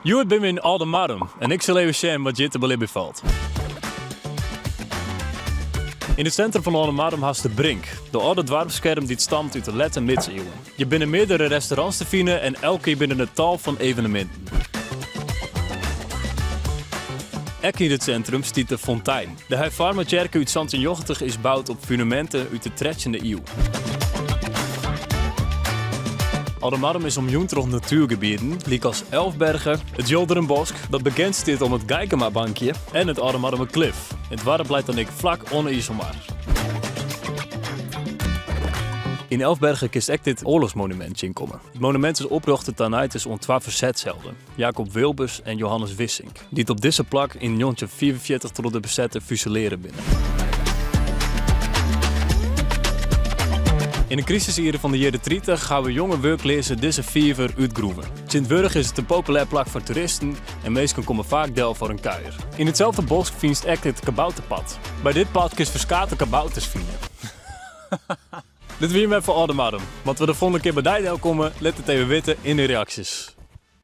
Joet ben we in Aldermarum en ik zal even zien wat je te beleven valt. In het centrum van Aldermarum haast de Brink, de oude dwarpskerm die stamt uit de late middeleeuwen. Je binnen meerdere restaurants te vinden en elke keer binnen een tal van evenementen. Ook in het centrum stiet de Fontein. De hervormde kerk uit Sint-Jochtig is gebouwd op fundamenten uit de 13e eeuw. Aldermarum is omjongd rond natuurgebieden, liek als Elfbergen, het Jolderenbosk, dat bekend staat om het Geikema-bankje, en het Aldermarumer Klif. Het dorp blijft dan ik vlak onder IJsselmar. In Elfbergen kist ook dit oorlogsmonumentje inkomen. Het monument is opgericht ten is om twee verzetshelden, Jacob Wilbers en Johannes Wissink, die het op deze plak in 1944 tot de bezetter fusileren binnen. In de crisisjaren van de jaren 30 gaan we jonge werklezen deze vijver uitgroeven. Sint-Wurg is het een populair plak voor toeristen en mensen komen vaak deel voor een kuier. In hetzelfde bos vindt echt het kabouterpad. Bij dit pad kun je verschillende kabouters vinden. Dit weer met voor Aldermarum. Wat we de volgende keer bij deel komen, let het even weten in de reacties.